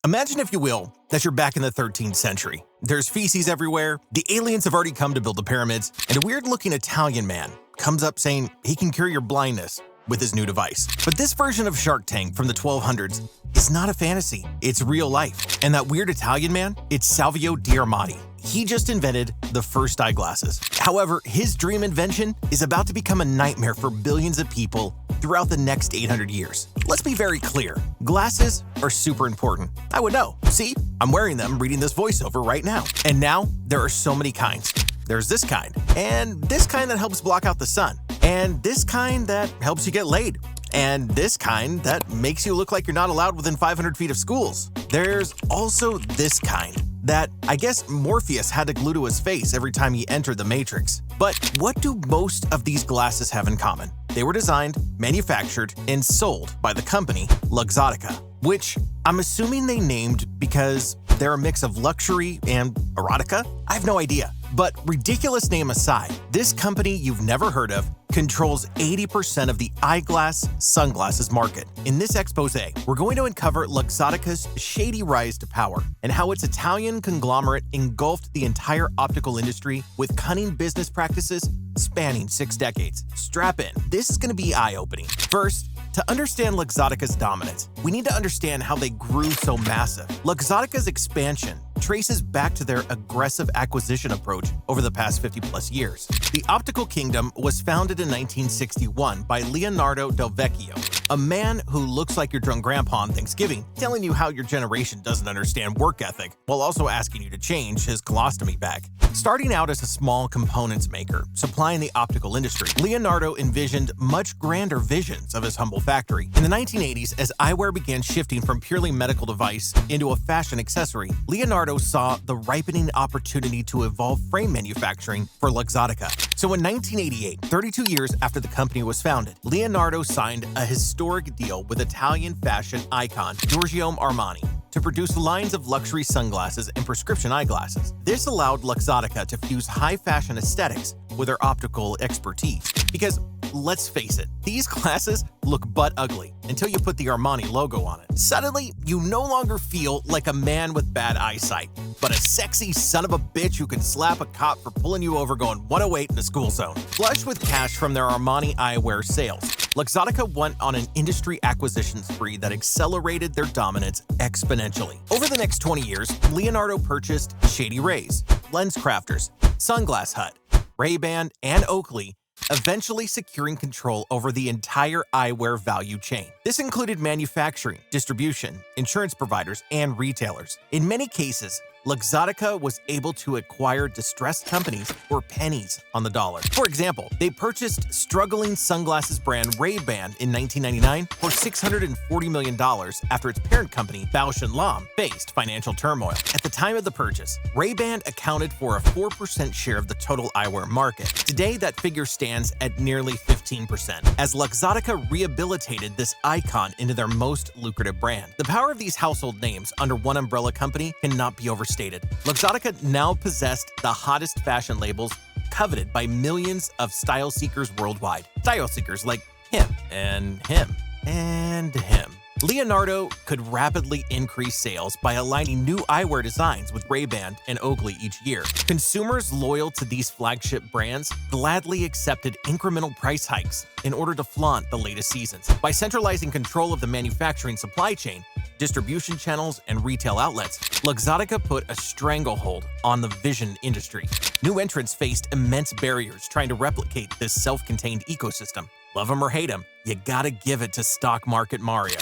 Imagine, if you will, that you're back in the 13th century. There's feces everywhere, the aliens have already come to build the pyramids, and a weird-looking Italian man comes up saying he can cure your blindness with his new device. But this version of Shark Tank from the 1200s is not a fantasy, it's real life. And that weird Italian man, it's Salvio Diarmati. He just invented the first eyeglasses. However, his dream invention is about to become a nightmare for billions of people throughout the next 800 years. Let's be very clear, glasses are super important. I would know. See, I'm wearing them reading this voiceover right now. And now, there are so many kinds. There's this kind, and this kind that helps block out the sun, and this kind that helps you get laid, and this kind that makes you look like you're not allowed within 500 feet of schools. There's also this kind that I guess Morpheus had to glue to his face every time he entered the Matrix. But what do most of these glasses have in common? They were designed, manufactured, and sold by the company Luxxotica, which I'm assuming they named because they're a mix of luxury and erotica? I have no idea. But ridiculous name aside, this company you've never heard of controls 80% of the eyeglass sunglasses market. In this expose, we're going to uncover Luxxotica's shady rise to power and how its Italian conglomerate engulfed the entire optical industry with cunning business practices spanning 6 decades. Strap in, this is going to be eye-opening. First, to understand Luxxotica's dominance, we need to understand how they grew so massive. Luxxotica's expansion traces back to their aggressive acquisition approach over the past 50-plus years. The optical kingdom was founded in 1961 by Leonardo Del Vecchio, a man who looks like your drunk grandpa on Thanksgiving, telling you how your generation doesn't understand work ethic, while also asking you to change his colostomy bag. Starting out as a small components maker, supplying the optical industry, Leonardo envisioned much grander visions of his humble factory. In the 1980s, as eyewear began shifting from purely medical device into a fashion accessory, Leonardo saw the ripening opportunity to evolve frame manufacturing for Luxxotica. So in 1988, 32 years after the company was founded, Leonardo signed a historic deal with Italian fashion icon Giorgio Armani to produce lines of luxury sunglasses and prescription eyeglasses. This allowed Luxxotica to fuse high fashion aesthetics with their optical expertise. Because let's face it, these glasses look butt ugly until you put the Armani logo on it. Suddenly, you no longer feel like a man with bad eyesight, but a sexy son of a bitch who can slap a cop for pulling you over going 108 in a school zone. Flush with cash from their Armani eyewear sales, Luxxotica went on an industry acquisition spree that accelerated their dominance exponentially. Over the next 20 years, Leonardo purchased Shady Rays, Lens Crafters, Sunglass Hut, Ray-Ban, and Oakley, eventually securing control over the entire eyewear value chain. This included manufacturing, distribution, insurance providers, and retailers. In many cases, Luxxotica was able to acquire distressed companies for pennies on the dollar. For example, they purchased struggling sunglasses brand Ray-Ban in 1999 for $640 million after its parent company, Bausch & Lomb, faced financial turmoil. At the time of the purchase, Ray-Ban accounted for a 4% share of the total eyewear market. Today, that figure stands at nearly 15%, as Luxxotica rehabilitated this icon into their most lucrative brand. The power of these household names under one umbrella company cannot be overstated. Luxxotica now possessed the hottest fashion labels coveted by millions of style seekers worldwide. Style seekers like him and him and him. Leonardo could rapidly increase sales by aligning new eyewear designs with Ray-Ban and Oakley each year. Consumers loyal to these flagship brands gladly accepted incremental price hikes in order to flaunt the latest seasons. By centralizing control of the manufacturing supply chain, distribution channels, and retail outlets, Luxxotica put a stranglehold on the vision industry. New entrants faced immense barriers trying to replicate this self-contained ecosystem. Love 'em or hate 'em, you gotta give it to stock market Mario.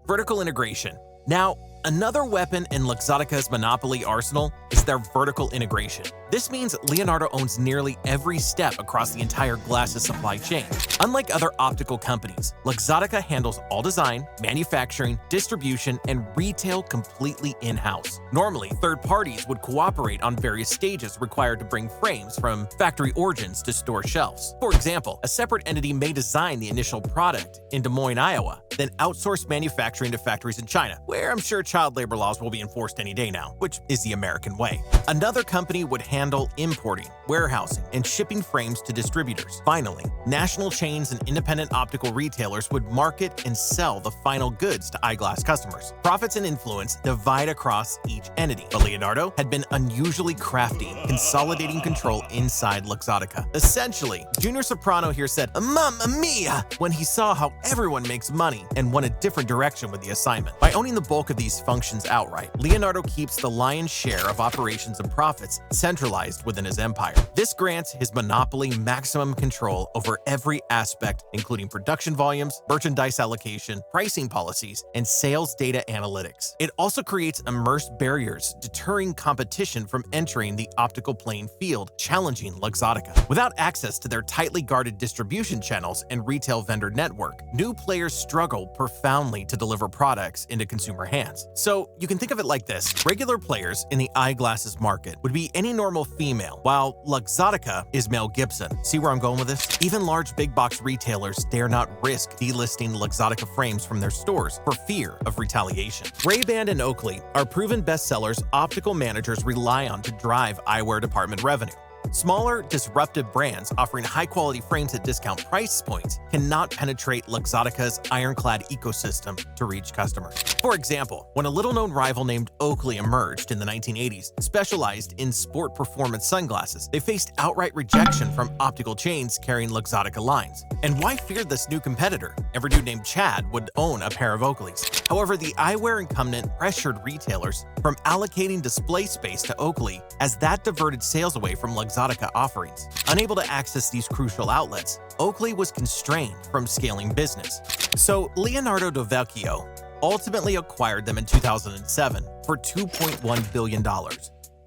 Vertical integration. Now, another weapon in Luxxotica's monopoly arsenal is their vertical integration. This means Leonardo owns nearly every step across the entire glasses supply chain. Unlike other optical companies, Luxxotica handles all design, manufacturing, distribution, and retail completely in-house. Normally, third parties would cooperate on various stages required to bring frames from factory origins to store shelves. For example, a separate entity may design the initial product in Des Moines, Iowa, then outsource manufacturing to factories in China, where I'm sure child labor laws will be enforced any day now, which is the American way. way. Another company would handle importing, warehousing, and shipping frames to distributors. Finally, national chains and independent optical retailers would market and sell the final goods to eyeglass customers. Profits and influence divide across each entity, but Leonardo had been unusually crafty, consolidating control inside Luxxotica. Essentially, Junior Soprano here said, "Mamma mia!" when he saw how everyone makes money and went a different direction with the assignment. By owning the bulk of these functions outright, Leonardo keeps the lion's share of operations and profits centralized within his empire. This grants his monopoly maximum control over every aspect, including production volumes, merchandise allocation, pricing policies, and sales data analytics. It also creates immersed barriers, deterring competition from entering the optical playing field, challenging Luxxotica. Without access to their tightly guarded distribution channels and retail vendor network, new players struggle profoundly to deliver products into consumer hands. So you can think of it like this. Regular players in the eyeglasses market would be any normal female, while Luxxotica is Mel Gibson. See where I'm going with this? Even large big box retailers dare not risk delisting Luxxotica frames from their stores for fear of retaliation. Ray-Ban and Oakley are proven bestsellers optical managers rely on to drive eyewear department revenue. Smaller, disruptive brands offering high-quality frames at discount price points cannot penetrate Luxxotica's ironclad ecosystem to reach customers. For example, when a little-known rival named Oakley emerged in the 1980s, specialized in sport performance sunglasses, they faced outright rejection from optical chains carrying Luxxotica lines. And why fear this new competitor? Every dude named Chad would own a pair of Oakleys. However, the eyewear incumbent pressured retailers from allocating display space to Oakley, as that diverted sales away from Luxxotica offerings. Unable to access these crucial outlets, Oakley was constrained from scaling business. So Leonardo da Vecchio ultimately acquired them in 2007 for $2.1 billion,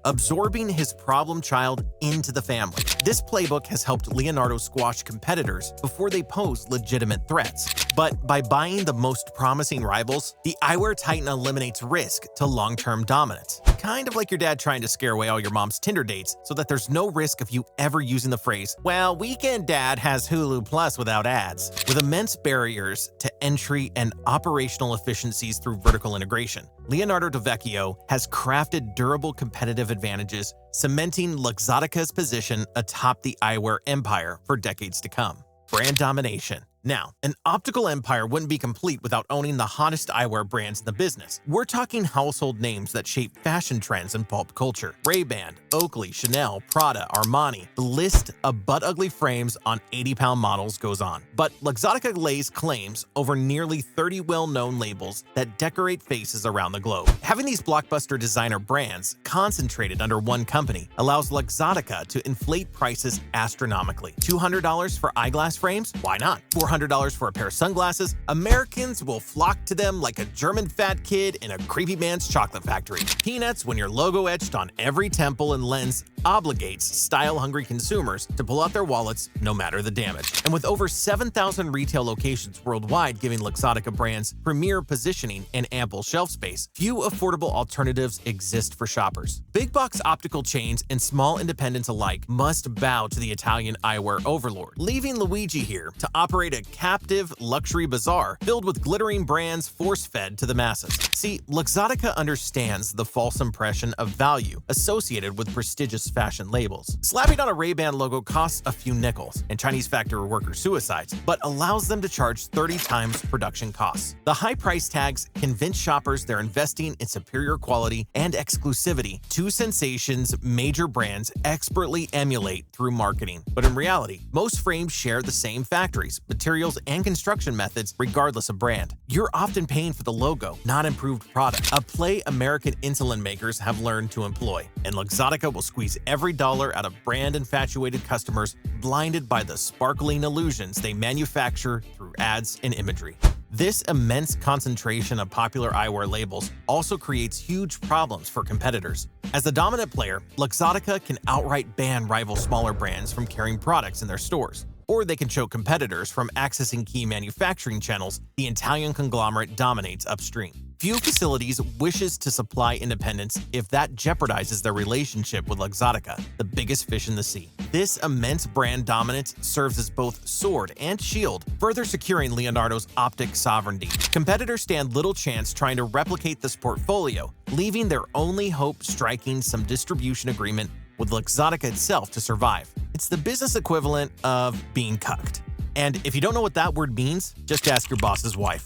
absorbing his problem child into the family. This playbook has helped Leonardo squash competitors before they pose legitimate threats. But by buying the most promising rivals, the eyewear titan eliminates risk to long-term dominance. Kind of like your dad trying to scare away all your mom's Tinder dates so that there's no risk of you ever using the phrase, "Well, Weekend Dad has Hulu Plus without ads." With immense barriers to entry and operational efficiencies through vertical integration, Leonardo da Vecchio has crafted durable competitive advantages, cementing Luxxotica's position atop the eyewear empire for decades to come. Brand domination. Now, an optical empire wouldn't be complete without owning the hottest eyewear brands in the business. We're talking household names that shape fashion trends and pulp culture. Ray-Ban, Oakley, Chanel, Prada, Armani. The list of butt-ugly frames on 80-pound models goes on. But Luxxotica lays claims over nearly 30 well-known labels that decorate faces around the globe. Having these blockbuster designer brands concentrated under one company allows Luxxotica to inflate prices astronomically. $200 for eyeglass frames? Why not? $400 for a pair of sunglasses? Americans will flock to them like a German fat kid in a creepy man's chocolate factory. Peanuts when your logo etched on every temple and lens obligates style-hungry consumers to pull out their wallets no matter the damage. And with over 7,000 retail locations worldwide giving Luxxotica brands premier positioning and ample shelf space, few affordable alternatives exist for shoppers. Big box optical chains and small independents alike must bow to the Italian eyewear overlord, leaving Luigi here to operate a captive luxury bazaar filled with glittering brands force-fed to the masses. See, Luxxotica understands the false impression of value associated with prestigious fashion labels. Slapping on a Ray-Ban logo costs a few nickels and Chinese factory worker suicides, but allows them to charge 30 times production costs. The high price tags convince shoppers they're investing in superior quality and exclusivity, two sensations major brands expertly emulate through marketing. But in reality, most frames share the same factories, materials, and construction methods regardless of brand. You're often paying for the logo, not improved product, a play American insulin makers have learned to employ. And Luxxotica will squeeze every dollar out of brand-infatuated customers blinded by the sparkling illusions they manufacture through ads and imagery. This immense concentration of popular eyewear labels also creates huge problems for competitors. As the dominant player, Luxxotica can outright ban rival smaller brands from carrying products in their stores, or they can choke competitors from accessing key manufacturing channels the Italian conglomerate dominates upstream. Few facilities wishes to supply independence if that jeopardizes their relationship with Luxxotica, the biggest fish in the sea. This immense brand dominance serves as both sword and shield, further securing Leonardo's optic sovereignty. Competitors stand little chance trying to replicate this portfolio, leaving their only hope striking some distribution agreement with Luxxotica itself to survive. It's the business equivalent of being cucked. And if you don't know what that word means, just ask your boss's wife.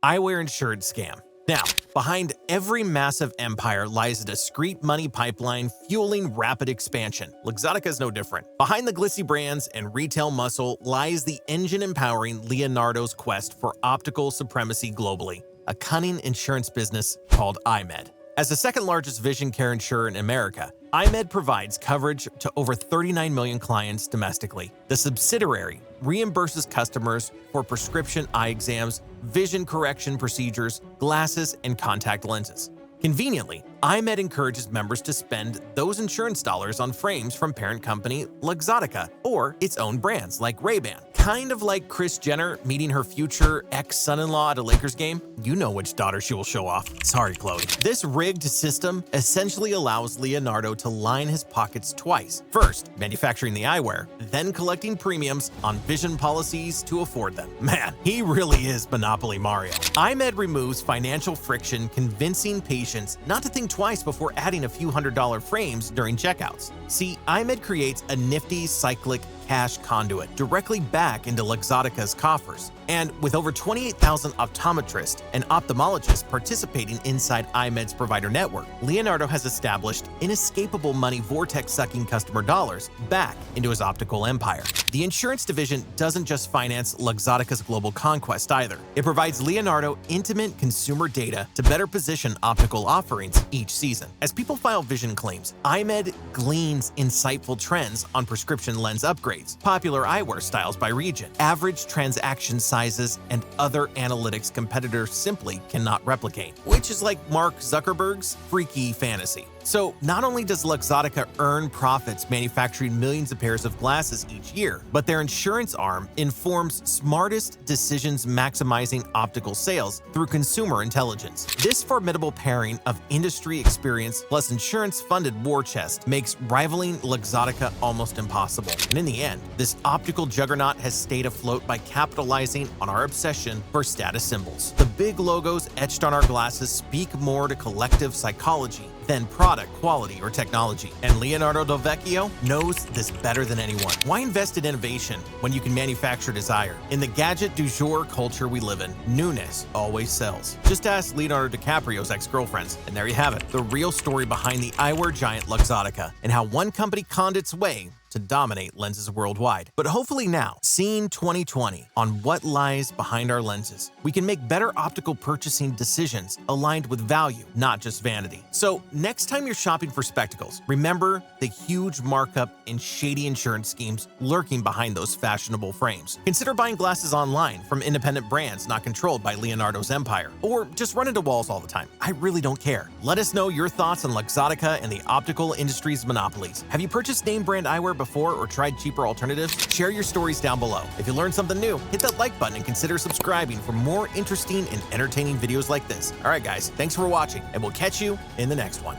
Eyewear insurance scam. Now, behind every massive empire lies a discreet money pipeline fueling rapid expansion. Luxxotica is no different. Behind the glitzy brands and retail muscle lies the engine empowering Leonardo's quest for optical supremacy globally, a cunning insurance business called EyeMed. As the second largest vision care insurer in America, EyeMed provides coverage to over 39 million clients domestically. The subsidiary reimburses customers for prescription eye exams, vision correction procedures, glasses, and contact lenses. Conveniently, EyeMed encourages members to spend those insurance dollars on frames from parent company Luxxotica or its own brands like Ray-Ban. Kind of like Kris Jenner meeting her future ex-son-in-law at a Lakers game. You know which daughter she will show off. Sorry, Chloe. This rigged system essentially allows Leonardo to line his pockets twice. First, manufacturing the eyewear, then collecting premiums on vision policies to afford them. Man, he really is Monopoly Mario. EyeMed removes financial friction, convincing patients not to think twice before adding a few $100 frames during checkouts. See, EyeMed creates a nifty cyclic cash conduit directly back into Luxxotica's coffers. And with over 28,000 optometrists and ophthalmologists participating inside EyeMed's provider network, Leonardo has established inescapable money vortex-sucking customer dollars back into his optical empire. The insurance division doesn't just finance Luxxotica's global conquest either. It provides Leonardo intimate consumer data to better position optical offerings each season. As people file vision claims, EyeMed gleans insightful trends on prescription lens upgrades, popular eyewear styles by region, average transaction sizes, and other analytics competitors simply cannot replicate, which is like Mark Zuckerberg's freaky fantasy. So not only does Luxxotica earn profits manufacturing millions of pairs of glasses each year, but their insurance arm informs smartest decisions maximizing optical sales through consumer intelligence. This formidable pairing of industry experience plus insurance-funded war chest makes rivaling Luxxotica almost impossible. And in the end, this optical juggernaut has stayed afloat by capitalizing on our obsession for status symbols. The big logos etched on our glasses speak more to collective psychology than product quality or technology. And Leonardo Del Vecchio knows this better than anyone. Why invest in innovation when you can manufacture desire? In the gadget du jour culture we live in, newness always sells. Just ask Leonardo DiCaprio's ex-girlfriends, and there you have it, the real story behind the eyewear giant Luxxotica and how one company conned its way to dominate lenses worldwide. But hopefully now, seeing 2020 on what lies behind our lenses, we can make better optical purchasing decisions aligned with value, not just vanity. So next time you're shopping for spectacles, remember the huge markup and shady insurance schemes lurking behind those fashionable frames. Consider buying glasses online from independent brands not controlled by Leonardo's empire, or just run into walls all the time. I really don't care. Let us know your thoughts on Luxxotica and the optical industry's monopolies. Have you purchased name brand eyewear before or tried cheaper alternatives? Share your stories down below. If you learned something new, hit that like button and consider subscribing for more interesting and entertaining videos like this. All right, guys, thanks for watching, and we'll catch you in the next one.